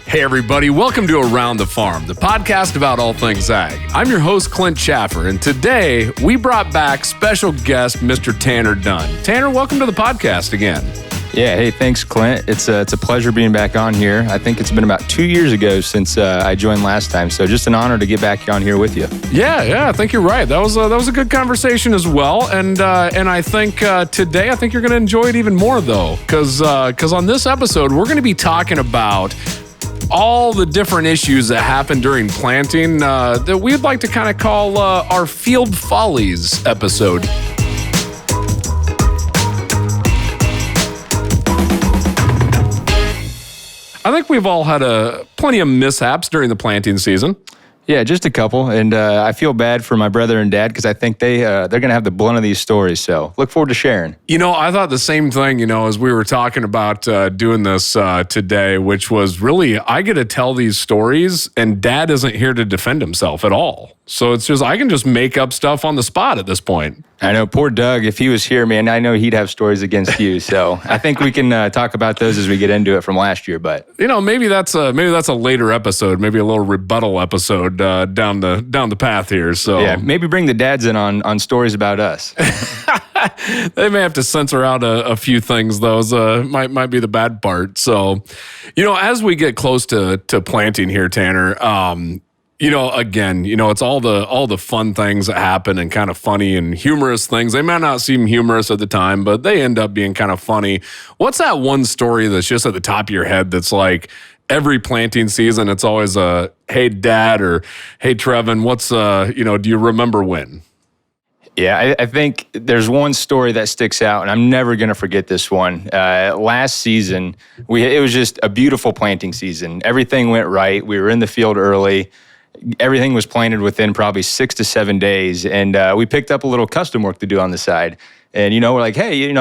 Hey everybody, welcome to Around the Farm, the podcast about all things ag. I'm your host, Clint Chaffer, and today we brought back special guest, Mr. Tanner Dunn. Tanner, welcome to the podcast again. Yeah, hey, thanks, Clint. It's a pleasure being back on here. I think it's been about 2 years ago since I joined last time, so just an honor to get back on here with you. Yeah, I think you're right. That was a good conversation as well, and I think today you're going to enjoy it even more though, because on this episode we're going to be talking about all the different issues that happen during planting that we'd like to kind of call our Field Follies episode. I think we've all had plenty of mishaps during the planting season. Yeah, just a couple, and I feel bad for my brother and dad because I think they're going to have the blunt of these stories, so look forward to sharing. You know, I thought the same thing, as we were talking about doing this today, which was really, I get to tell these stories, and Dad isn't here to defend himself at all. So it's just, I can just make up stuff on the spot at this point. I know, poor Doug, if he was here, man, I know he'd have stories against you. So I think we can talk about those as we get into it from last year. But maybe that's a later episode, maybe a little rebuttal episode down the path here. So yeah, maybe bring the dads in on stories about us. They may have to censor out a few things. Those might be the bad part. So, as we get close to planting here, Tanner. It's all the fun things that happen and kind of funny and humorous things. They might not seem humorous at the time, but they end up being kind of funny. What's that one story that's just at the top of your head that's like every planting season, it's always a, hey, Dad, or hey, Trevin, what's, do you remember when? Yeah, I think there's one story that sticks out, and I'm never going to forget this one. Last season, it was just a beautiful planting season. Everything went right. We were in the field early. Everything was planted within probably 6 to 7 days, and we picked up a little custom work to do on the side. And we're like, hey,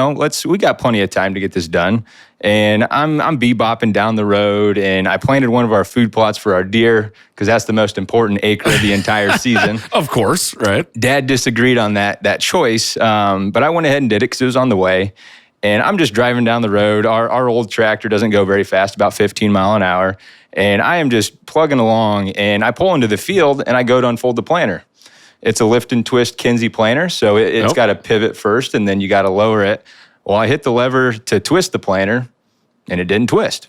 we got plenty of time to get this done. And I'm bebopping down the road, and I planted one of our food plots for our deer because that's the most important acre of the entire season. Of course, right? Dad disagreed on that choice, but I went ahead and did it because it was on the way. And I'm just driving down the road. Our old tractor doesn't go very fast, about 15 mile an hour. And I am just plugging along, and I pull into the field, and I go to unfold the planter. It's a lift and twist Kinsey planter, so it's got to pivot first, and then you got to lower it. Well, I hit the lever to twist the planter, and it didn't twist.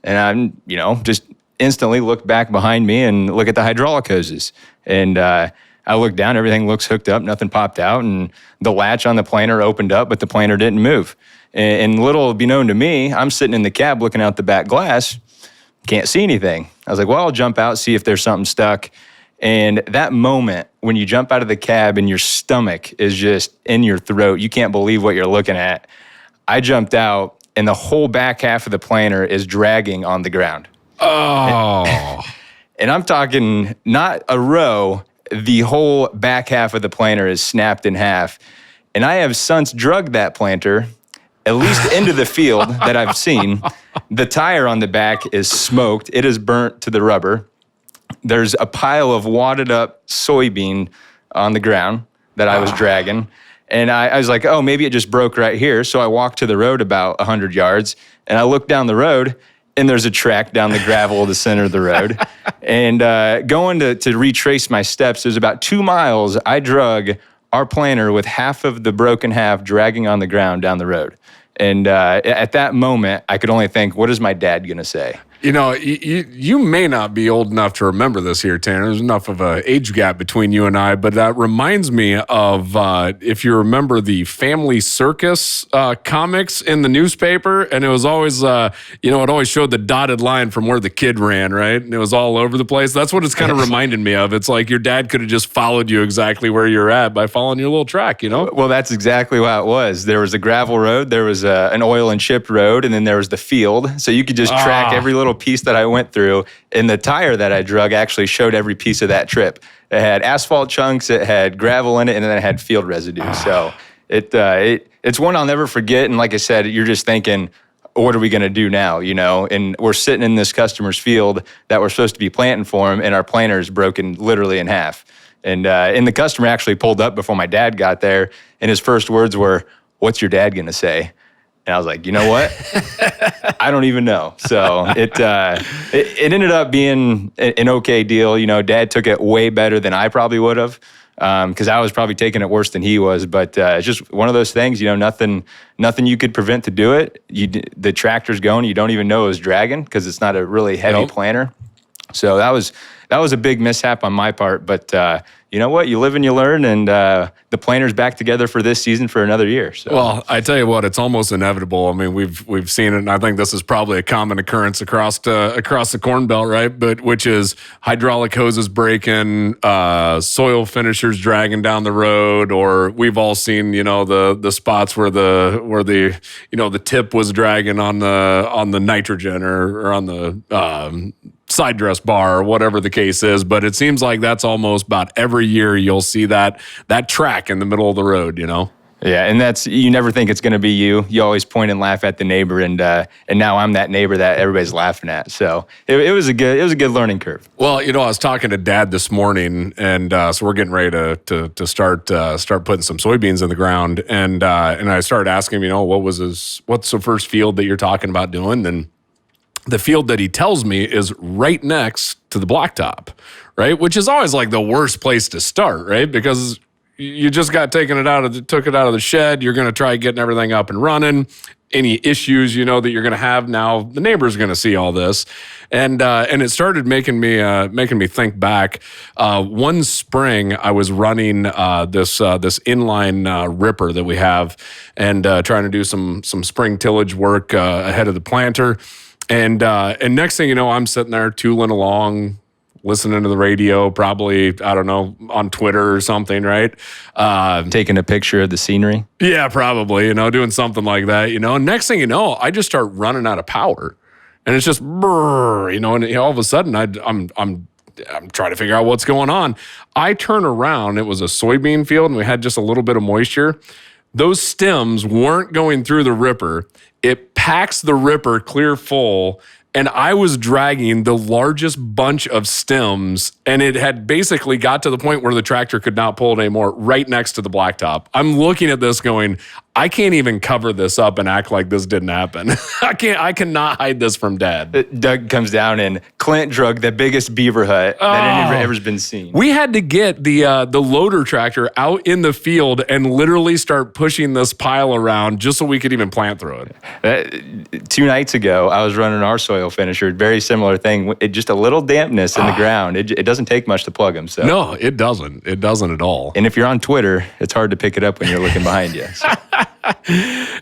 And I'm, just instantly look back behind me and look at the hydraulic hoses. And I look down, everything looks hooked up, nothing popped out, and the latch on the planter opened up, but the planter didn't move. And little be known to me, I'm sitting in the cab looking out the back glass, can't see anything. I was like, well, I'll jump out, see if there's something stuck. And that moment when you jump out of the cab and your stomach is just in your throat, you can't believe what you're looking at. I jumped out, and the whole back half of the planter is dragging on the ground. Oh. And I'm talking not a row, the whole back half of the planter is snapped in half. And I have since drugged that planter at least into the field that I've seen. The tire on the back is smoked. It is burnt to the rubber. There's a pile of wadded up soybean on the ground that I was dragging. And I was like, oh, maybe it just broke right here. So I walked to the road about 100 yards, and I looked down the road, and there's a track down the gravel of the center of the road. And going to retrace my steps, there's about 2 miles. I drug our planter with half of the broken half dragging on the ground down the road. And at that moment, I could only think, what is my dad going to say? You may not be old enough to remember this here, Tanner. There's enough of an age gap between you and I, but that reminds me of, if you remember the Family Circus comics in the newspaper, and it was always, it always showed the dotted line from where the kid ran, right? And it was all over the place. That's what it's kind of reminded me of. It's like your dad could have just followed you exactly where you're at by following your little track, Well, that's exactly how it was. There was a gravel road, there was an oil and chipped road, and then there was the field. So you could just track every little piece that I went through, and the tire that I drug actually showed every piece of that trip. It had asphalt chunks, it had gravel in it, and then it had field residue. So it's one I'll never forget. And like I said, you're just thinking, what are we going to do now? And we're sitting in this customer's field that we're supposed to be planting for him, and our planter is broken literally in half. And the customer actually pulled up before my dad got there, and his first words were, "What's your dad going to say?" And I was like, you know what? I don't even know. So it ended up being an okay deal. You know, Dad took it way better than I probably would have, because I was probably taking it worse than he was. But it's just one of those things. You know, nothing you could prevent to do it. The tractor's going. You don't even know it was dragging because it's not a really heavy planter. So that was a big mishap on my part. But you know what? You live and you learn, and the planter's back together for this season for another year. So. Well, I tell you what, it's almost inevitable. I mean, we've seen it, and I think this is probably a common occurrence across the Corn Belt, right? But which is hydraulic hoses breaking, soil finishers dragging down the road, or we've all seen, you know, the spots where the you know, the tip was dragging on the nitrogen or on the side dress bar or whatever the case is. But it seems like that's almost about every year you'll see that track in the middle of the road, you know? Yeah, and you never think it's going to be you. You always point and laugh at the neighbor, and now I'm that neighbor that everybody's laughing at. So it was a good learning curve. Well, you know, I was talking to Dad this morning, and so we're getting ready to start putting some soybeans in the ground, and I started asking him, you know, what's the first field that you're talking about doing? And the field that he tells me is right next to the blacktop, right? Which is always like the worst place to start, right? Because you just took it out of the shed. You're going to try getting everything up and running. Any issues, you know, that you're going to have now, the neighbor's going to see all this. And it started making me think back. One spring I was running this inline ripper that we have, and trying to do some spring tillage work ahead of the planter. And next thing you know, I'm sitting there tooling along, listening to the radio, probably, I don't know, on Twitter or something, right? Taking a picture of the scenery. Yeah, probably, you know, doing something like that, you know. And next thing you know, I just start running out of power. And it's just, brrr, you know, and all of a sudden I'm trying to figure out what's going on. I turn around, it was a soybean field, and we had just a little bit of moisture. Those stems weren't going through the ripper. It packs the ripper clear full, and I was dragging the largest bunch of stems, and it had basically got to the point where the tractor could not pull it anymore, right next to the blacktop. I'm looking at this going, I can't even cover this up and act like this didn't happen. I cannot hide this from Dad. Doug comes down, and Clint drug the biggest beaver hut that ever's been seen. We had to get the loader tractor out in the field and literally start pushing this pile around just so we could even plant through it. 2 nights ago, I was running our soil finisher, very similar thing. Just a little dampness in the ground. It doesn't take much to plug them. So. No, it doesn't. It doesn't at all. And if you're on Twitter, it's hard to pick it up when you're looking behind you. So.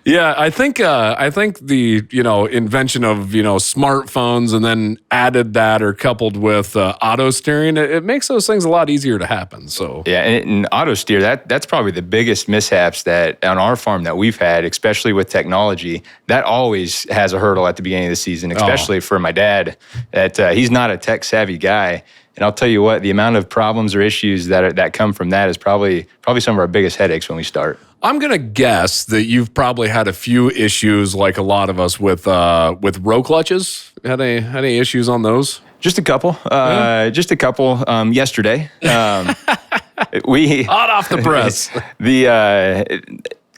Yeah, I think the, you know, invention of, you know, smartphones and then added that or coupled with auto steering, it makes those things a lot easier to happen. So yeah, and auto steer, that's probably the biggest mishaps that on our farm that we've had, especially with technology. That always has a hurdle at the beginning of the season, especially for my dad. That he's not a tech savvy guy. And I'll tell you what, the amount of problems or issues that come from that is probably some of our biggest headaches when we start. I'm going to guess that you've probably had a few issues, like a lot of us, with row clutches. Had any issues on those? Just a couple. Just a couple. Yesterday, we hot off the press. The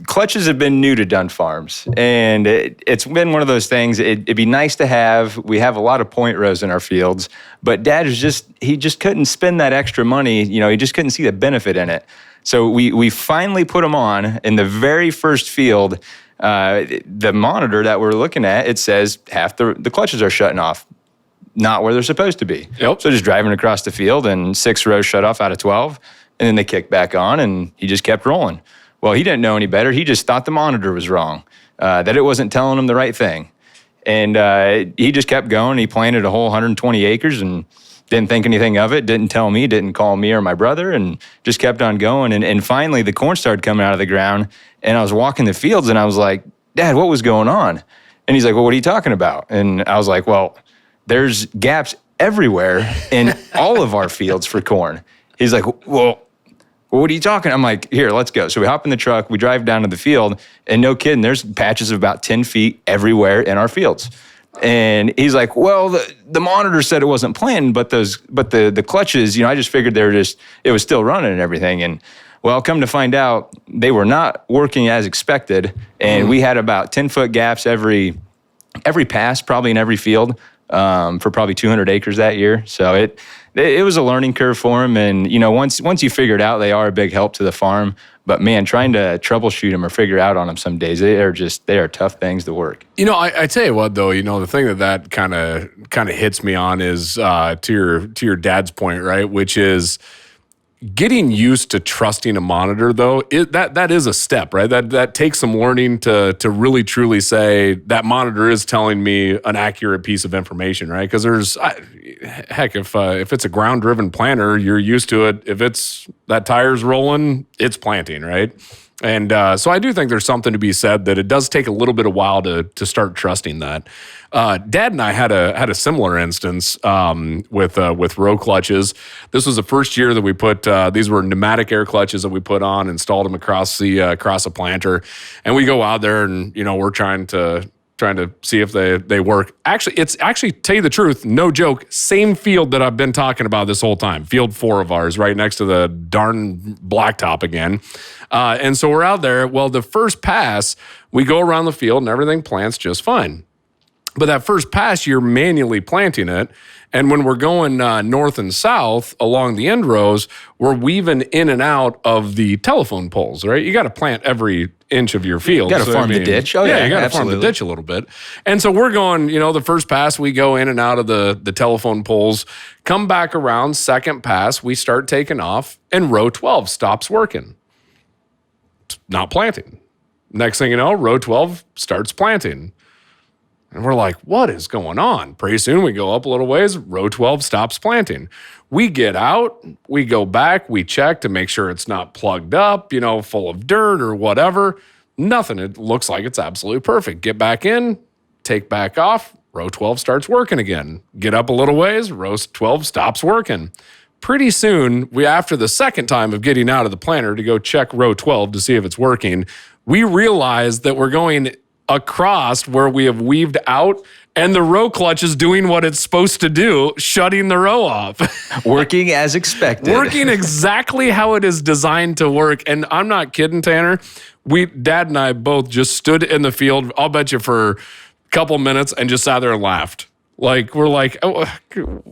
clutches have been new to Dunn Farms, and it's been one of those things. It'd be nice to have. We have a lot of point rows in our fields, but Dad he just couldn't spend that extra money. You know, he just couldn't see the benefit in it. So we finally put them on in the very first field. The monitor that we're looking at, it says half the clutches are shutting off, not where they're supposed to be. Yep. So just driving across the field, and 6 rows shut off out of 12, and then they kicked back on, and he just kept rolling. Well, he didn't know any better. He just thought the monitor was wrong, that it wasn't telling him the right thing. And he just kept going. He planted a whole 120 acres and didn't think anything of it, didn't tell me, didn't call me or my brother, and just kept on going. And finally, the corn started coming out of the ground, and I was walking the fields, and I was like, Dad, what was going on? And he's like, well, what are you talking about? And I was like, well, there's gaps everywhere in all of our fields for corn. He's like, well, what are you talking? I'm like, here, let's go. So we hop in the truck, we drive down to the field, and no kidding, there's patches of about 10 feet everywhere in our fields. And he's like, well, the monitor said it wasn't planted, but the clutches, you know, I just figured it was still running and everything. And Well, come to find out, they were not working as expected, and we had about 10-foot gaps every pass, probably in every field, for probably 200 acres that year. So it was a learning curve for them, and once you figure it out, they are a big help to the farm. But man, trying to troubleshoot them or figure out on them some days, they are tough things to work. I tell you what though, the thing that kind of hits me on is to your dad's point, right? Which is getting used to trusting a monitor though. That is a step, right? That takes some learning to really truly say that monitor is telling me an accurate piece of information, right? Because if it's a ground driven planter, you're used to it. If it's that tire's rolling, it's planting, right? And so I do think there's something to be said that it does take a little bit of while to start trusting that. Dad and I had a similar instance with row clutches. This was the first year that we put these were pneumatic air clutches that we put on, installed them across a planter, and we go out there and we're trying to see if they work. Actually, tell you the truth, no joke, same field that I've been talking about this whole time, field 4 of ours, right next to the darn blacktop again. And so we're out there. Well, the first pass, we go around the field and everything plants just fine. But that first pass, you're manually planting it. And when we're going north and south along the end rows, we're weaving in and out of the telephone poles, right? You got to plant every inch of your field. You got to farm the ditch. Oh, yeah, you got to farm the ditch a little bit. And so we're going, the first pass, we go in and out of the telephone poles, come back around, second pass, we start taking off, and row 12 stops working. It's not planting. Next thing you know, row 12 starts planting. And we're like, what is going on? Pretty soon we go up a little ways, row 12 stops planting. We get out, we go back, we check to make sure it's not plugged up, full of dirt or whatever. Nothing. It looks like it's absolutely perfect. Get back in, take back off, row 12 starts working again. Get up a little ways, row 12 stops working. Pretty soon, after the second time of getting out of the planter to go check row 12 to see if it's working, we realize that we're going across where we have weaved out, and the row clutch is doing what it's supposed to do, shutting the row off. Working as expected. Working exactly how it is designed to work. And I'm not kidding, Tanner. Dad and I both just stood in the field, I'll bet you for a couple minutes, and just sat there and laughed. Like, we're like, oh,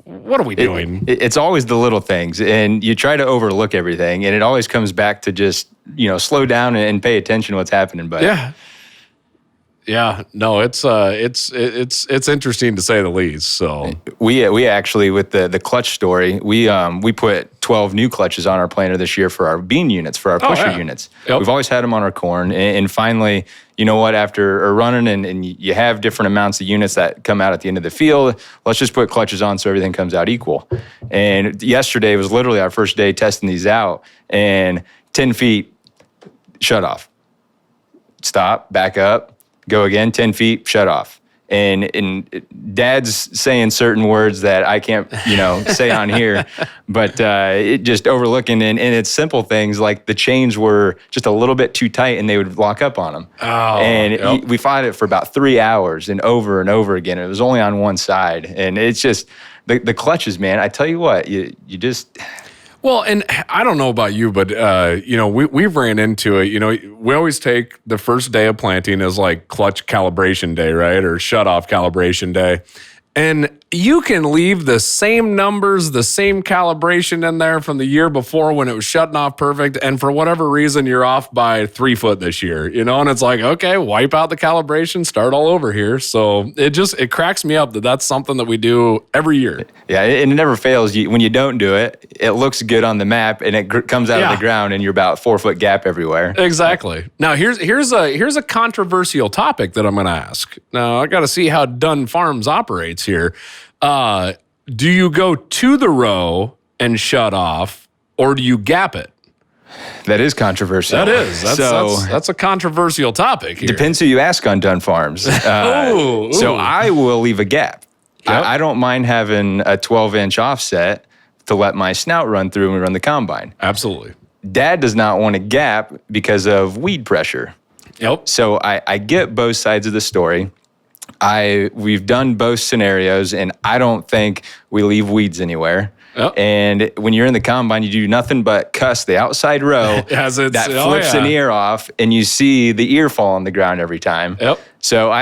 what are we doing? It's always the little things, and you try to overlook everything, and it always comes back to just, slow down and pay attention to what's happening. But yeah, no, it's interesting to say the least. So we actually, with the clutch story, we put 12 new clutches on our planter this year for our bean units, for our pusher units. Yep. We've always had them on our corn, and finally, after running and you have different amounts of units that come out at the end of the field, let's just put clutches on so everything comes out equal. And yesterday was literally our first day testing these out, and 10 feet, shut off, stop, back up, go again, 10 feet, shut off. And Dad's saying certain words that I can't, say on here, but it just overlooking, and it's simple things like the chains were just a little bit too tight and they would lock up on them. We fought it for about 3 hours and over again. It was only on one side. And it's just the clutches, man. I tell you what, you just... Well, and I don't know about you, but, we've ran into it. We always take the first day of planting as like clutch calibration day, right? Or shut off calibration day. And you can leave the same numbers, the same calibration in there from the year before when it was shutting off perfect. And for whatever reason, you're off by 3 foot this year, and it's like, okay, wipe out the calibration, start all over here. So it cracks me up that that's something that we do every year. Yeah, and it never fails. When you don't do it, it looks good on the map and it comes out of the ground and you're about 4 foot gap everywhere. Exactly. Now here's a controversial topic that I'm going to ask. Now I got to see how Dunn Farms operates here. Do you go to the row and shut off, or do you gap it? That is controversial. That is. That's a controversial topic here. Depends who you ask on Dunn Farms. Ooh. So I will leave a gap. Yep. I don't mind having a 12-inch offset to let my snout run through when we run the combine. Absolutely. Dad does not want a gap because of weed pressure. Yep. So I get both sides of the story. We've done both scenarios, and I don't think we leave weeds anywhere. Yep. And when you're in the combine, you do nothing but cuss the outside row As it's, that flips an ear off, and you see the ear fall on the ground every time. Yep. So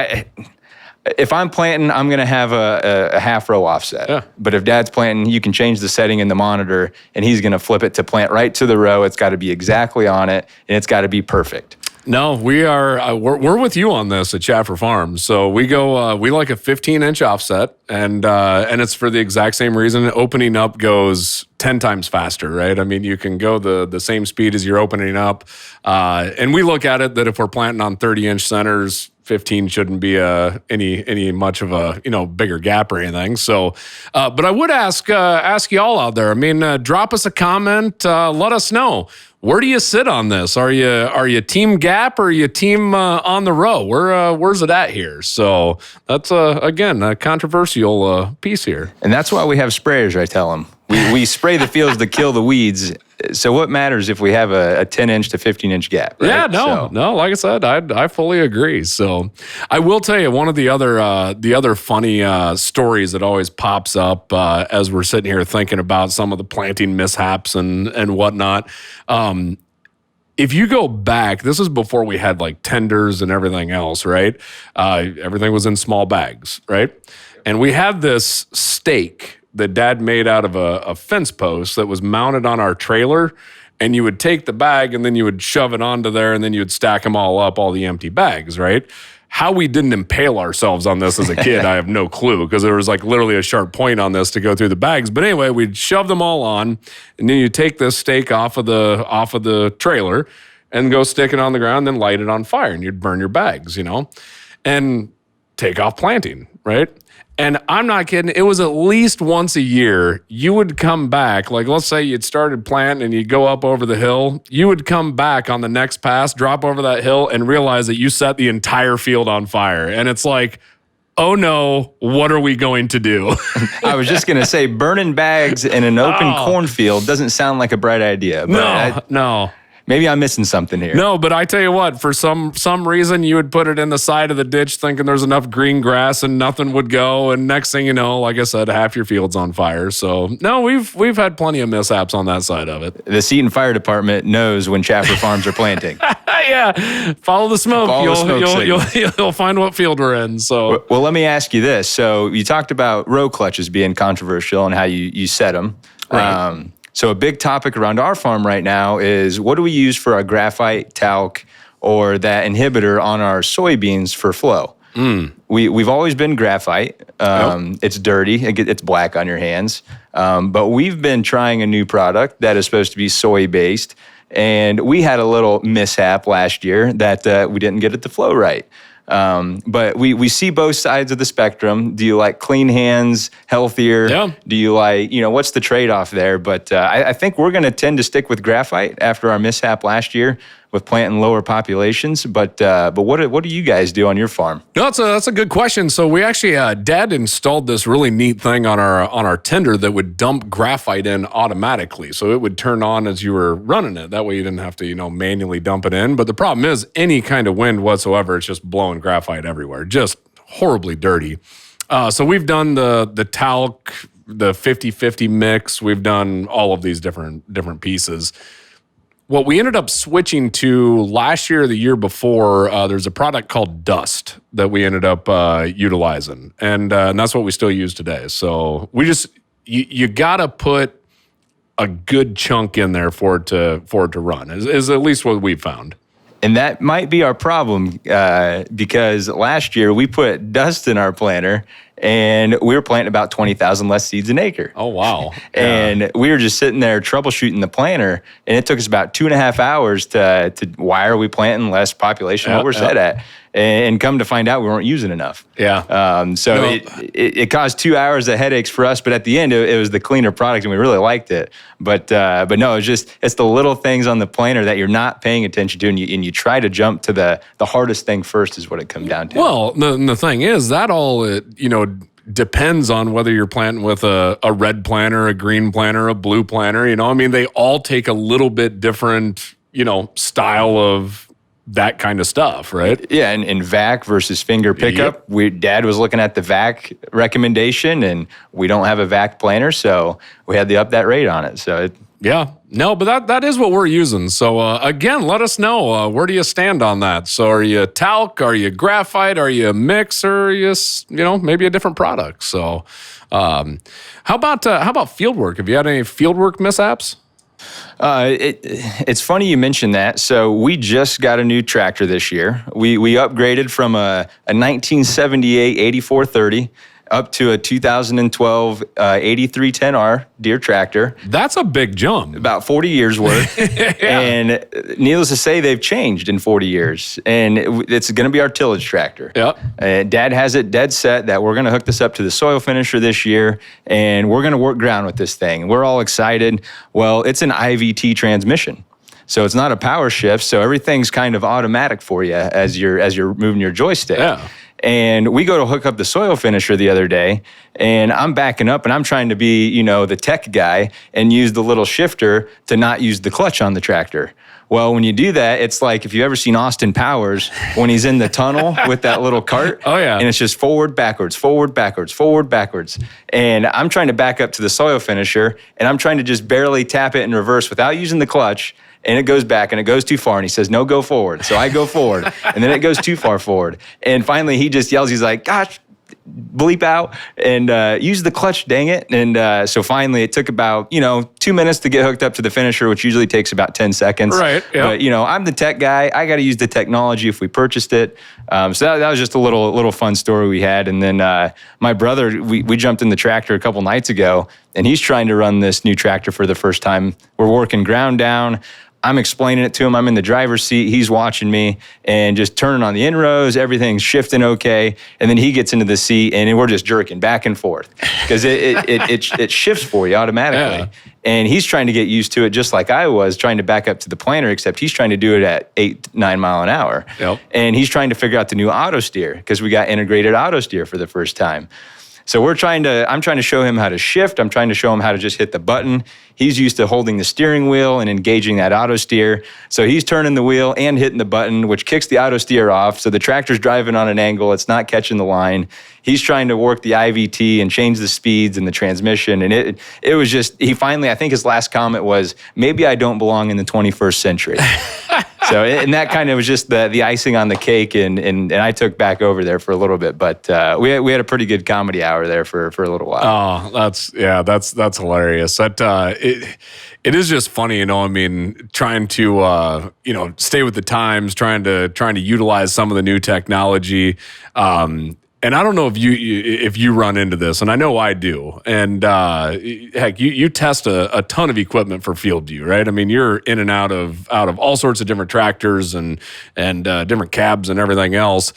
if I'm planting, I'm going to have a half row offset. Yeah. But if Dad's planting, you can change the setting in the monitor, and he's going to flip it to plant right to the row. It's got to be exactly on it, and it's got to be perfect. No, we are. We're with you on this at Chaffer Farms. So we go. We like a 15-inch offset, and it's for the exact same reason. Opening up goes 10 times faster, right? I mean, you can go the same speed as you're opening up, and we look at it that if we're planting on 30-inch centers, 15 shouldn't be any much of a bigger gap or anything. So, but I would ask y'all out there. I mean, drop us a comment. Let us know. Where do you sit on this? Are you team gap or are you team on the row? Where's it at here? So that's again a controversial piece here. And that's why we have sprayers. I tell them we spray the fields to kill the weeds. So what matters if we have a 10-inch to 15-inch gap? Right? Yeah, no. Like I said, I fully agree. So I will tell you one of the other funny stories that always pops up as we're sitting here thinking about some of the planting mishaps and whatnot. If you go back, this is before we had like tenders and everything else, right? Everything was in small bags, right? And we had this stake that Dad made out of a fence post that was mounted on our trailer, and you would take the bag and then you would shove it onto there and then you would stack them all up, all the empty bags, right? How we didn't impale ourselves on this as a kid, I have no clue, because there was like literally a sharp point on this to go through the bags. But anyway, we'd shove them all on, and then you take this stake off of the trailer and go stick it on the ground, then light it on fire, and you'd burn your bags, and take off planting, right? And I'm not kidding. It was at least once a year you would come back. Like, let's say you'd started planting and you'd go up over the hill. You would come back on the next pass, drop over that hill, and realize that you set the entire field on fire. And it's like, oh no, what are we going to do? I was just going to say, burning bags in an open cornfield doesn't sound like a bright idea. But No. Maybe I'm missing something here. No, but I tell you what, for some reason, you would put it in the side of the ditch thinking there's enough green grass and nothing would go. And next thing you know, like I said, half your field's on fire. So no, we've had plenty of mishaps on that side of it. The Seton Fire Department knows when Chaffer Farms are planting. Yeah, follow the smoke. You'll find what field we're in. So well, let me ask you this. So you talked about row clutches being controversial and how you set them. Right. So a big topic around our farm right now is, what do we use for our graphite, talc, or that inhibitor on our soybeans for flow? We've always been graphite. It's dirty. It's black on your hands. But we've been trying a new product that is supposed to be soy-based. And we had a little mishap last year that we didn't get it to flow right. But we see both sides of the spectrum. Do you like clean hands, healthier? Yeah. Do you like, what's the trade-off there? But I think we're going to tend to stick with graphite after our mishap last year with planting lower populations. But what do you guys do on your farm? No, that's a good question. So we actually, Dad installed this really neat thing on our tender that would dump graphite in automatically. So it would turn on as you were running it. That way you didn't have to, manually dump it in. But the problem is, any kind of wind whatsoever, it's just blowing graphite everywhere. Just horribly dirty. So we've done the talc, the 50-50 mix. We've done all of these different pieces. What we ended up switching to last year or the year before, there's a product called Dust that we ended up utilizing. And that's what we still use today. So we just, you got to put a good chunk in there for it to run, is at least what we've found. And that might be our problem because last year we put Dust in our planter and we were planting about 20,000 less seeds an acre. Oh, wow. And we were just sitting there troubleshooting the planter, and it took us about 2.5 hours to why are we planting less population what we're set at? And come to find out we weren't using enough. Yeah. So it caused 2 hours of headaches for us, but at the end it was the cleaner product and we really liked it. But no, it's the little things on the planter that you're not paying attention to, and you try to jump to the hardest thing first is what it comes down to. Well, the thing is that all depends on whether you're planting with a red planter, a green planter, a blue planter. They all take a little bit different, style of that kind of stuff, right? Yeah, and vac versus finger pickup. Dad was looking at the vac recommendation, and we don't have a vac planer, so we had to up that rate on it. So yeah, no, but that is what we're using. So again, let us know, where do you stand on that? So are you talc? Are you graphite? Are you a mix? Or are you maybe a different product? So how about field work? Have you had any field work mishaps? It's funny you mentioned that. So we just got a new tractor this year. We upgraded from a 1978 8430 up to a 2012 8310R Deere tractor. That's a big jump. About 40 years worth. Yeah. And needless to say, they've changed in 40 years. And it's going to be our tillage tractor. Yep. Dad has it dead set that we're going to hook this up to the soil finisher this year, and we're going to work ground with this thing. We're all excited. Well, it's an IVT transmission. So it's not a power shift, so everything's kind of automatic for you as you're moving your joystick. Yeah. And we go to hook up the soil finisher the other day, and I'm backing up and I'm trying to be, the tech guy and use the little shifter to not use the clutch on the tractor. Well, when you do that, it's like if you've ever seen Austin Powers when he's in the tunnel with that little cart. Oh, yeah. And it's just forward, backwards, forward, backwards, forward, backwards. And I'm trying to back up to the soil finisher, and I'm trying to just barely tap it in reverse without using the clutch. And it goes back and it goes too far. And he says, no, go forward. So I go forward. And then it goes too far forward. And finally, he just yells, he's like, gosh, bleep out and use the clutch, dang it. And so finally, it took about, 2 minutes to get hooked up to the finisher, which usually takes about 10 seconds. Right. Yep. But, I'm the tech guy. I got to use the technology if we purchased it. So that was just a little fun story we had. And then my brother, we jumped in the tractor a couple nights ago, and he's trying to run this new tractor for the first time. We're working ground down. I'm explaining it to him. I'm in the driver's seat. He's watching me and just turning on the inrows. Everything's shifting okay. And then he gets into the seat and we're just jerking back and forth because it shifts for you automatically. Yeah. And he's trying to get used to it just like I was trying to back up to the planter, except he's trying to do it at 8-9 mile an hour. Yep. And he's trying to figure out the new Autosteer because we got integrated Autosteer for the first time. So I'm trying to show him how to shift. I'm trying to show him how to just hit the button. He's used to holding the steering wheel and engaging that auto steer. So he's turning the wheel and hitting the button, which kicks the auto steer off. So the tractor's driving on an angle. It's not catching the line. He's trying to work the IVT and change the speeds and the transmission. And it was just, he finally, I think his last comment was, maybe I don't belong in the 21st century. So, and that kind of was just the icing on the cake, and I took back over there for a little bit, but we had a pretty good comedy hour there for a little while. Oh, that's hilarious. That it is just funny, trying to stay with the times, trying to utilize some of the new technology. And I don't know if you run into this, and I know I do. And heck, you test a ton of equipment for FieldView, right? I mean, you're in and out of all sorts of different tractors and different cabs and everything else.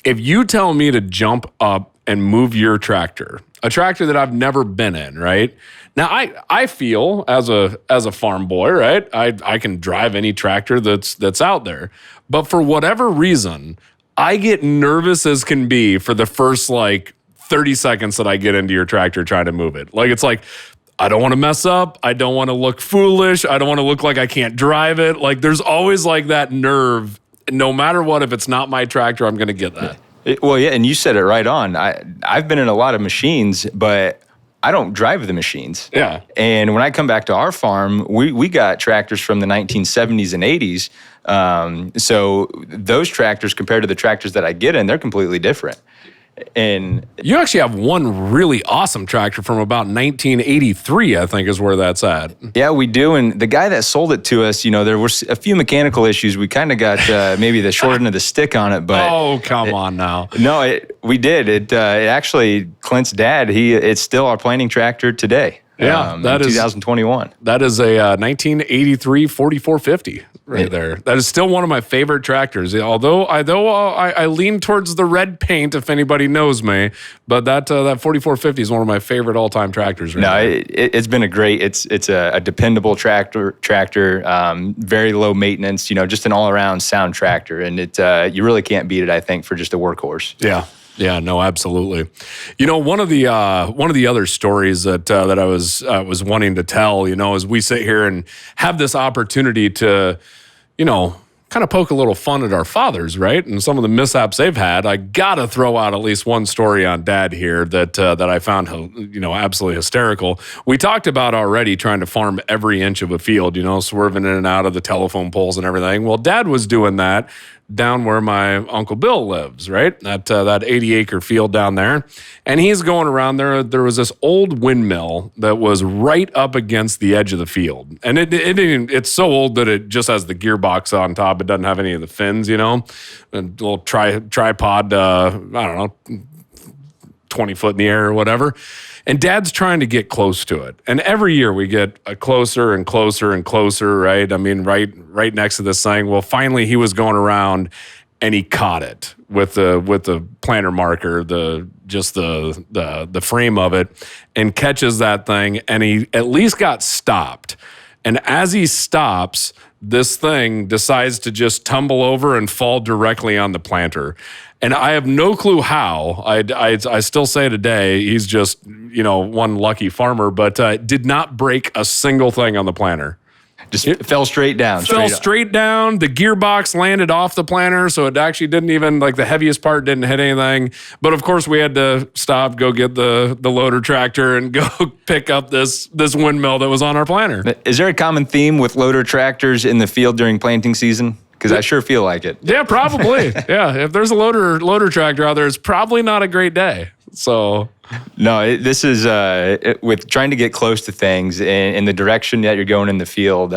If you tell me to jump up and move your tractor, a tractor that I've never been in, right? Now I feel as a farm boy, right? I can drive any tractor that's out there, but for whatever reason, I get nervous as can be for the first 30 seconds that I get into your tractor trying to move it. It's like, I don't want to mess up. I don't want to look foolish. I don't want to look like I can't drive it. There's always that nerve. No matter what, if it's not my tractor, I'm going to get that. Well, yeah, and you said it right on. I've been in a lot of machines, but I don't drive the machines. Yeah. And when I come back to our farm, we got tractors from the 1970s and 80s. So those tractors compared to the tractors that I get in, they're completely different. And you actually have one really awesome tractor from about 1983, I think is where that's at. Yeah, we do. And the guy that sold it to us, there were a few mechanical issues. We kind of got maybe the short end of the stick on it. But oh, come on now. No, we did. It actually, Clint's dad, it's still our planting tractor today. Yeah, that is 2021. That is a 1983 4450 right there. That is still one of my favorite tractors. Although I lean towards the red paint, if anybody knows me, but that 4450 is one of my favorite all time tractors. Right now. It's been a great. It's a dependable tractor. Very low maintenance. Just an all around sound tractor, and you really can't beat it. I think for just a workhorse. Yeah. Yeah, no, absolutely. One of the other stories that I was wanting to tell, as we sit here and have this opportunity to, kind of poke a little fun at our fathers, right? And some of the mishaps they've had. I gotta throw out at least one story on Dad here that I found, absolutely hysterical. We talked about already trying to farm every inch of a field, swerving in and out of the telephone poles and everything. Well, Dad was doing that down where my Uncle Bill lives, right? That 80-acre field down there. And he's going around there. There was this old windmill that was right up against the edge of the field. And it's so old that it just has the gearbox on top. It doesn't have any of the fins, A little tripod, 20 foot in the air or whatever. And Dad's trying to get close to it. And every year we get closer and closer and closer, right? I mean, right next to this thing. Well, finally he was going around and he caught it with the planter marker, the frame of it, and catches that thing, and he at least got stopped. And as he stops, this thing decides to just tumble over and fall directly on the planter. And I have no clue how. I still say today, he's just, one lucky farmer, but did not break a single thing on the planter. It fell straight down. Fell straight down. The gearbox landed off the planter, so it actually didn't even, the heaviest part didn't hit anything. But of course, we had to stop, go get the loader tractor, and go pick up this windmill that was on our planter. Is there a common theme with loader tractors in the field during planting season? Because I sure feel like it. Yeah, probably. Yeah, if there's a loader tractor out there, it's probably not a great day. So... No, this is with trying to get close to things in the direction that you're going in the field.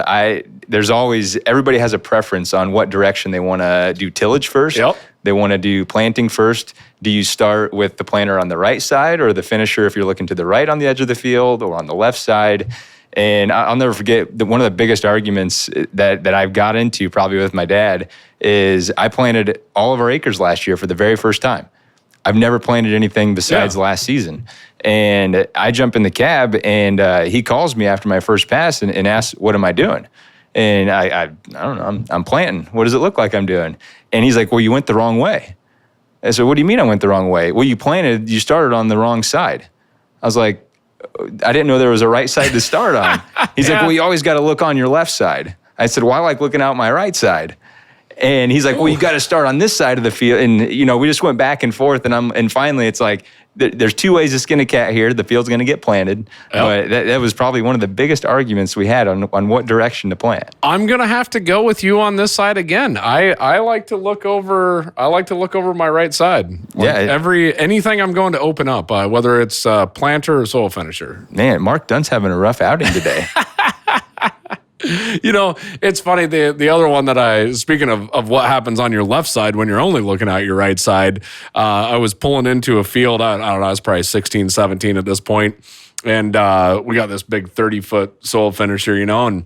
There's always, everybody has a preference on what direction they want to do tillage first. Yep. They want to do planting first. Do you start with the planter on the right side, or the finisher if you're looking to the right on the edge of the field, or on the left side? And I'll never forget one of the biggest arguments that I've got into probably with my dad is I planted all of our acres last year for the very first time. I've never planted anything besides last season. And I jump in the cab, and he calls me after my first pass and asks, what am I doing? And I don't know, I'm planting. What does it look like I'm doing? And he's like, well, you went the wrong way. I said, what do you mean I went the wrong way? Well, you started on the wrong side. I was like, I didn't know there was a right side to start on. He's like, well, you always got to look on your left side. I said, well, I like looking out my right side. And he's like, well, you got to start on this side of the field. And, we just went back and forth. And finally, it's like, there's two ways to skin a cat here. The field's going to get planted. But that was probably one of the biggest arguments we had on what direction to plant. I'm going to have to go with you on this side again. I like to look over my right side. Anything I'm going to open up, whether it's planter or soil finisher. Man, Mark Dunn's having a rough outing today. It's funny, the other one that speaking of what happens on your left side when you're only looking out your right side, I was pulling into a field, I don't know, I was probably 16, 17 at this point, and we got this big 30-foot soil finisher, and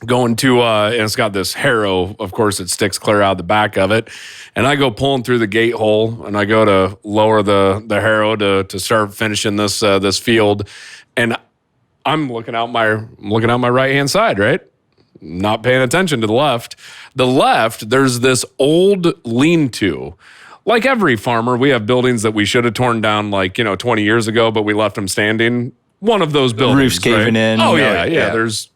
going to, and it's got this harrow, of course, it sticks clear out the back of it, and I go pulling through the gate hole, and I go to lower the harrow to start finishing this field, and I'm looking out my right-hand side, right? Not paying attention to the left. The left, there's this old lean-to. Like every farmer, we have buildings that we should have torn down 20 years ago, but we left them standing. One of those buildings. The roof's caving in. Oh, yeah.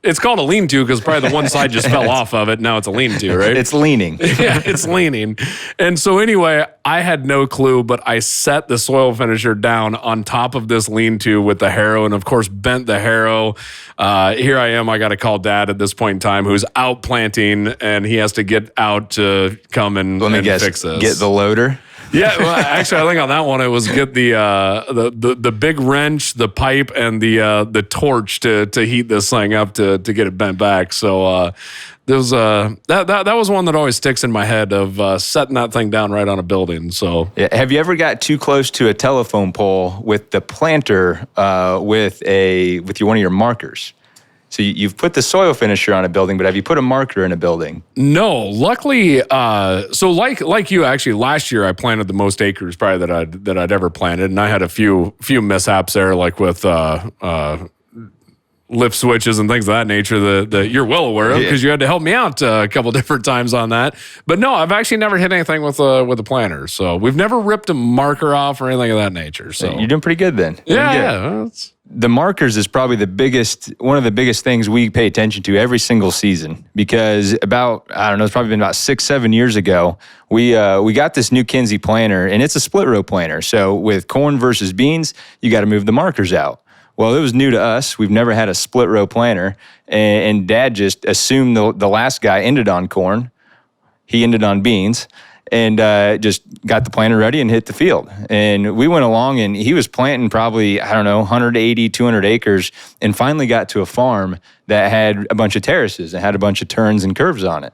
It's called a lean-to because probably the one side just fell off of it. Now it's a lean-to, right? It's leaning. Yeah, it's leaning. And so anyway, I had no clue, but I set the soil finisher down on top of this lean-to with the harrow and, of course, bent the harrow. Here I am. I got to call Dad at this point in time who's out planting, and he has to get out to come and fix this. Get the loader? Yeah, well, actually, I think on that one it was get the big wrench, the pipe, and the torch to heat this thing up to get it bent back. So there was that was one that always sticks in my head of setting that thing down right on a building. So have you ever got too close to a telephone pole with the planter with one of your markers? So you've put the soil finisher on a building, but have you put a marker in a building? No, luckily. So like you, actually, last year I planted the most acres probably that I'd ever planted, and I had a few mishaps there, like with lift switches and things of that nature that you're well aware of because you had to help me out a couple different times on that. But no, I've actually never hit anything with a planter. So we've never ripped a marker off or anything of that nature. So you're doing pretty good then. Yeah. The markers is probably one of the biggest things we pay attention to every single season because it's probably been about 6-7 years ago, we got this new Kinsey planter and it's a split row planter. So with corn versus beans, you got to move the markers out. Well, it was new to us. We've never had a split row planter, and Dad just assumed the last guy ended on corn. He ended on beans, and just got the planter ready and hit the field. And we went along, and he was planting probably, 180, 200 acres, and finally got to a farm that had a bunch of terraces and had a bunch of turns and curves on it.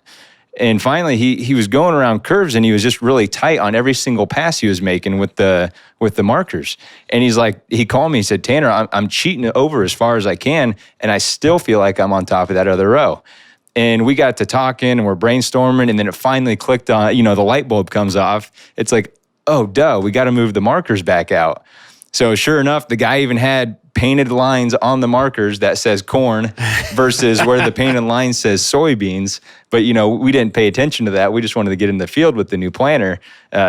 And finally, he was going around curves, and he was just really tight on every single pass he was making with the markers. And he called me. He said, "Tanner, I'm cheating it over as far as I can, and I still feel like I'm on top of that other row." And we got to talking, and we're brainstorming, and then it finally clicked on. The light bulb comes off. It's like, oh, duh, we got to move the markers back out. So sure enough, the guy even had painted lines on the markers that says corn versus where the painted line says soybeans. But, we didn't pay attention to that. We just wanted to get in the field with the new planter.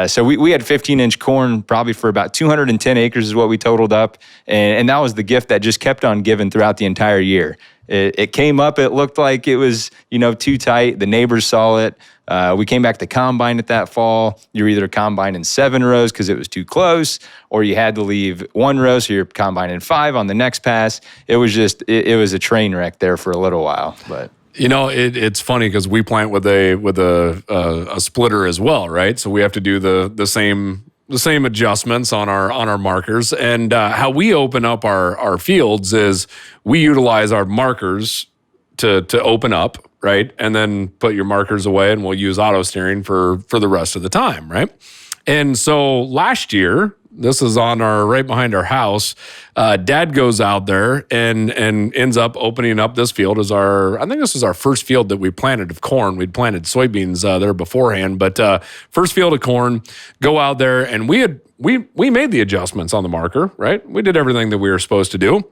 So we had 15-inch corn probably for about 210 acres is what we totaled up. And that was the gift that just kept on giving throughout the entire year. It came up, it looked like it was, too tight. The neighbors saw it. We came back to combine it that fall. You're either combining 7 rows because it was too close, or you had to leave 1 row, so you're combining 5 on the next pass. It was just, it was a train wreck there for a little while. But it's funny because we plant with a splitter as well, right? So we have to do the same adjustments on our markers. And how we open up our fields is we utilize our markers to open up, right? And then put your markers away, and we'll use auto steering for the rest of the time, right? And so last year, this is on right behind our house, Dad goes out there and ends up opening up this field as I think this was our first field that we planted of corn. We'd planted soybeans there beforehand, but first field of corn, go out there, and we made the adjustments on the marker, right? We did everything that we were supposed to do.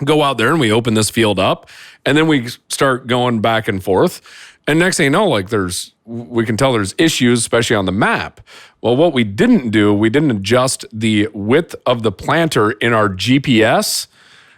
Go out there and we open this field up, and then we start going back and forth. And next thing you know, we can tell there's issues, especially on the map. Well, what we didn't do, we didn't adjust the width of the planter in our GPS.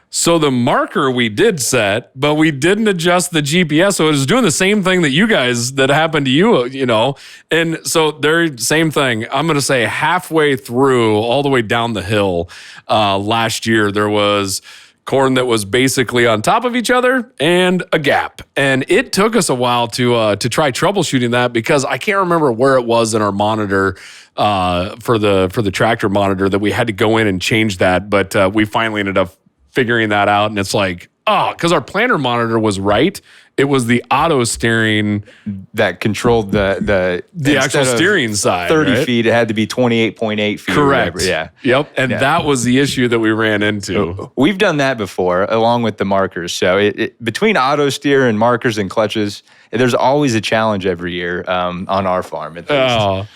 So the marker we did set, but we didn't adjust the GPS. So it was doing the same thing that happened to you, And so they're same thing. I'm going to say halfway through, all the way down the hill last year, there was corn that was basically on top of each other and a gap. And it took us a while to try troubleshooting that because I can't remember where it was in our monitor for the tractor monitor that we had to go in and change that. But we finally ended up figuring that out. And it's like, because our planter monitor was right. It was the auto steering that controlled the actual steering side. 30 right? feet, it had to be 28.8 feet. Correct. Yeah. Yep. And that was the issue that we ran into. We've done that before, along with the markers. So between auto steer and markers and clutches, there's always a challenge every year on our farm. At least.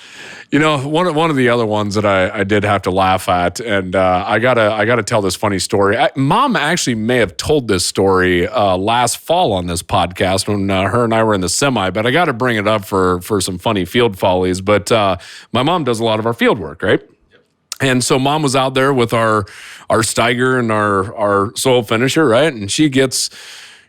One of the other ones that I did have to laugh at, and I gotta tell this funny story. Mom actually may have told this story last fall on this podcast when her and I were in the semi, but I got to bring it up for some funny field follies. But my mom does a lot of our field work, right? Yep. And so Mom was out there with our Steiger and our soil finisher, right? And she gets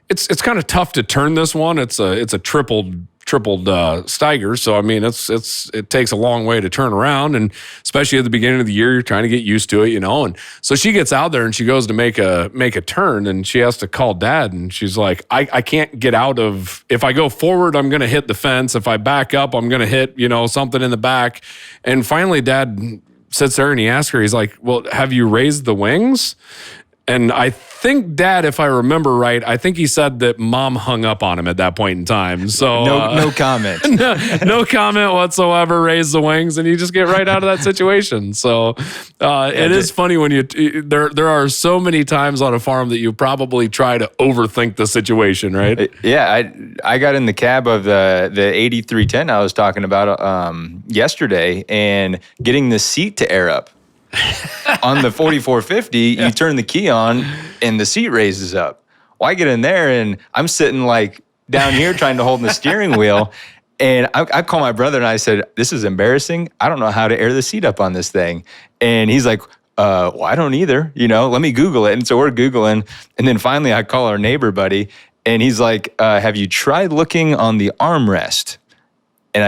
it's kind of tough to turn this one. It's a tripled Steiger. So, I mean, it takes a long way to turn around. And especially at the beginning of the year, you're trying to get used to it, And so she gets out there and she goes to make a turn, and she has to call Dad. And she's like, I can't get out of, if I go forward, I'm going to hit the fence. If I back up, I'm going to hit, something in the back. And finally Dad sits there and he asks her, he's like, well, have you raised the wings? And I think Dad, if I remember right, I think he said that Mom hung up on him at that point in time. So no comment. no comment whatsoever. Raise the wings, and you just get right out of that situation. So it is funny when there are so many times on a farm that you probably try to overthink the situation, right? Yeah, I got in the cab of the 8310 I was talking about yesterday, and getting the seat to air up. On the 4450, you turn the key on and the seat raises up. Well, I get in there and I'm sitting like down here trying to hold the steering wheel. And I called my brother and I said, this is embarrassing. I don't know how to air the seat up on this thing. And he's like, well, I don't either. Let me Google it. And so we're Googling. And then finally I call our neighbor buddy and he's like, have you tried looking on the armrest? And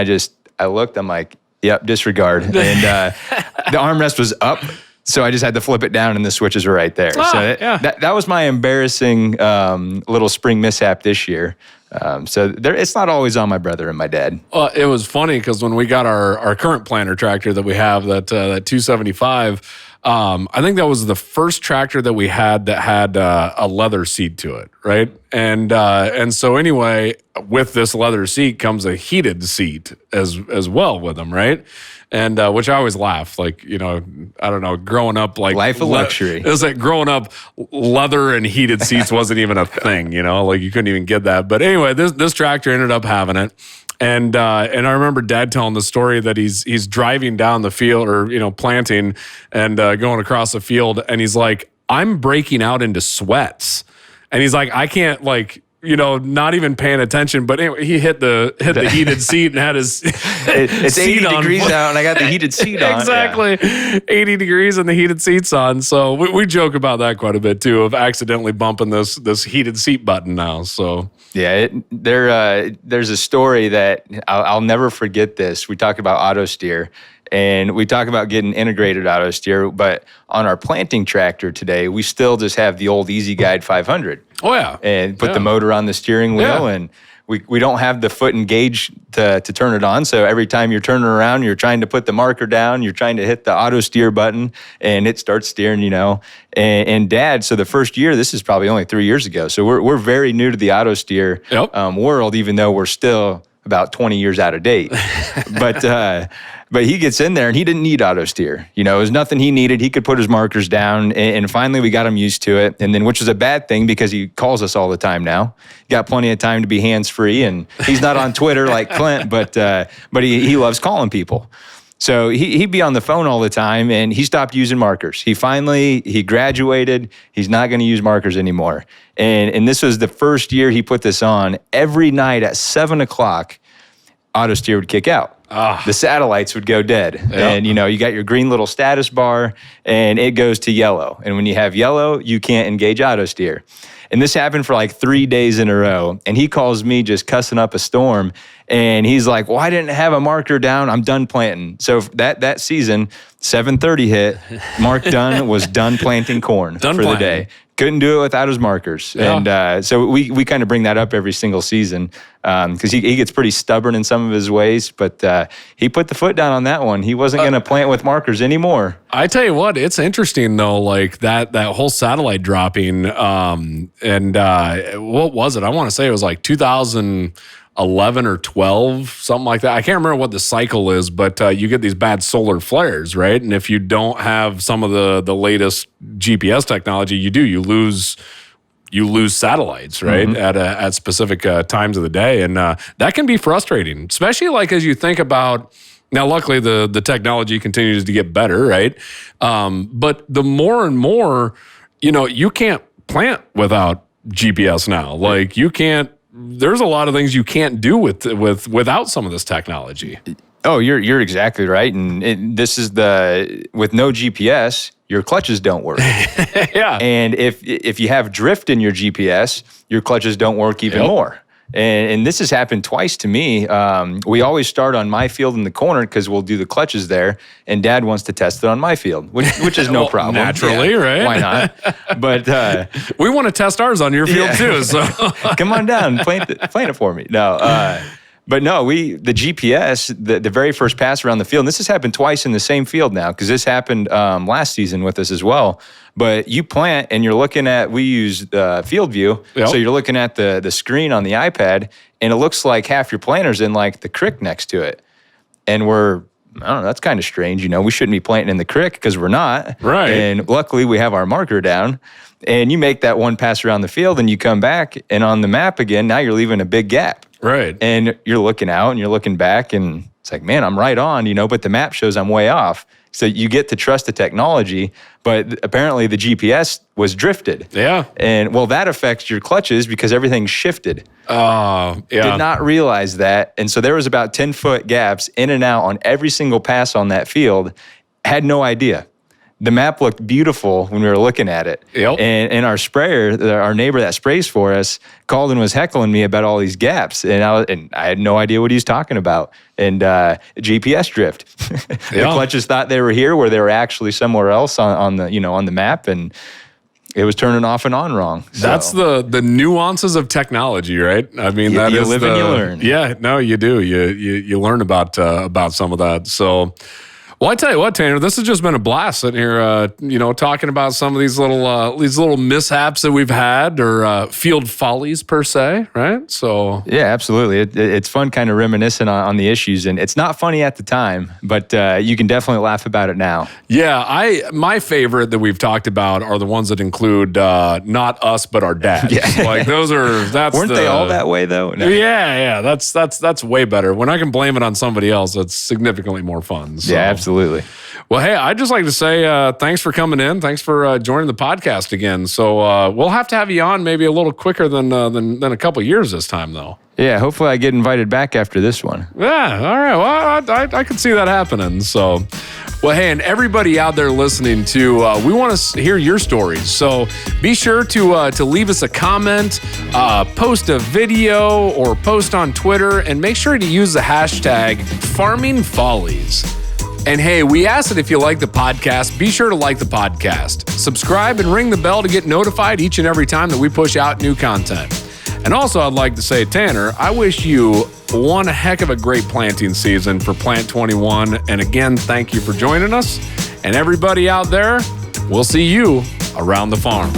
I looked, I'm like, yep, disregard. And the armrest was up. So I just had to flip it down and the switches were right there. That was my embarrassing little spring mishap this year. It's not always on my brother and my dad. Well, it was funny because when we got our current planter tractor that we have, that 275, I think that was the first tractor that we had that had a leather seat to it, right? And so anyway, with this leather seat comes a heated seat as well with them, right? And which I always laugh, like, I don't know, growing up, like life of luxury. It was like growing up, leather and heated seats wasn't even a thing, like you couldn't even get that. But anyway, this tractor ended up having it. And I remember Dad telling the story that he's driving down the field or, planting and going across the field. And he's like, I'm breaking out into sweats. And he's like, I can't not even paying attention, but anyway, he hit the heated seat and had his it's 80 degrees out and I got the heated seat on. Exactly. Yeah. 80 degrees and the heated seat's on. So we joke about that quite a bit too, of accidentally bumping this heated seat button now. So yeah, there's a story that I'll never forget this. We talk about Autosteer. And we talk about getting integrated Autosteer, but on our planting tractor today, we still just have the old Easy Guide 500. Oh, yeah. And put the motor on the steering wheel, and we don't have the foot and gauge to turn it on. So every time you're turning around, you're trying to put the marker down, you're trying to hit the Autosteer button, and it starts steering, And Dad, so the first year, this is probably only 3 years ago, so we're very new to the Autosteer world, even though we're still about 20 years out of date. But he gets in there and he didn't need Autosteer. It was nothing he needed. He could put his markers down and finally we got him used to it. And then, which is a bad thing because he calls us all the time now. Got plenty of time to be hands-free and he's not on Twitter like Clint, but he loves calling people. So he'd be on the phone all the time and he stopped using markers. He graduated. He's not going to use markers anymore. And this was the first year he put this on. Every night at 7:00, Autosteer would kick out. The satellites would go dead. Yep. And, you got your green little status bar and it goes to yellow. And when you have yellow, you can't engage Autosteer. And this happened for like 3 days in a row. And he calls me just cussing up a storm. And he's like, well, I didn't have a marker down. I'm done planting. So that season, 7:30 hit, Mark Dunn was done planting corn the day. Couldn't do it without his markers. Yeah. And so we kind of bring that up every single season because he gets pretty stubborn in some of his ways. But he put the foot down on that one. He wasn't going to plant with markers anymore. I tell you what, it's interesting though, like that whole satellite dropping. What was it? I want to say it was like 2011 or 12, something like that. I can't remember what the cycle is, but you get these bad solar flares, right? And if you don't have some of the latest GPS technology, you lose satellites, right? Mm-hmm. At specific times of the day. And that can be frustrating, especially like as you think about, now luckily the technology continues to get better, right? But the more and more, you can't plant without GPS now. Like there's a lot of things you can't do without some of this technology. Oh, you're exactly right. And this is with no GPS, your clutches don't work. Yeah. And if you have drift in your GPS, your clutches don't work even more. And this has happened twice to me. We always start on my field in the corner because we'll do the clutches there. And Dad wants to test it on my field, which is no problem. Naturally, right? Why not? But we want to test ours on your field too. So come on down, plant it for me. No. But no, the GPS, the very first pass around the field, and this has happened twice in the same field now, because this happened last season with us as well. But you plant and you're looking at, we use FieldView, so you're looking at the screen on the iPad, and it looks like half your planter's in like the creek next to it. And I don't know, that's kind of strange. We shouldn't be planting in the creek because we're not. Right. And luckily we have our marker down. And you make that one pass around the field and you come back, and on the map again, now you're leaving a big gap. Right. And you're looking out and you're looking back and it's like, man, I'm right on, but the map shows I'm way off. So you get to trust the technology, but apparently the GPS was drifted. Yeah. And well, that affects your clutches because everything's shifted. Yeah. Did not realize that. And so there was about 10-foot gaps in and out on every single pass on that field. Had no idea. The map looked beautiful when we were looking at it. Yep. And our sprayer, our neighbor that sprays for us, called and was heckling me about all these gaps. And I had no idea what he was talking about. And GPS drift. The clutches thought they were here where they were actually somewhere else on the map. And it was turning off and on wrong. So. That's the nuances of technology, right? I mean, you live and you learn. Yeah, no, you do. You learn about some of that. So. Well, I tell you what, Tanner, this has just been a blast sitting here, talking about some of these little mishaps that we've had, or field follies per se, right? So yeah, absolutely. It's fun, kind of reminiscing on the issues, and it's not funny at the time, but you can definitely laugh about it now. Yeah, my favorite that we've talked about are the ones that include not us but our dads. Yeah. Like weren't they all that way though? No. Yeah, that's way better. When I can blame it on somebody else, that's significantly more fun. So. Yeah, absolutely. Well, hey, I'd just like to say thanks for coming in. Thanks for joining the podcast again. So we'll have to have you on maybe a little quicker than a couple of years this time, though. Yeah, hopefully I get invited back after this one. Yeah, all right. Well, I could see that happening. So, well, hey, and everybody out there listening too, we want to hear your stories. So be sure to leave us a comment, post a video, or post on Twitter, and make sure to use the hashtag #FarmingFollies. And hey, we ask that if you like the podcast, be sure to like the podcast. Subscribe and ring the bell to get notified each and every time that we push out new content. And also, I'd like to say, Tanner, I wish you one heck of a great planting season for Plant 21. And again, thank you for joining us. And everybody out there, we'll see you around the farm.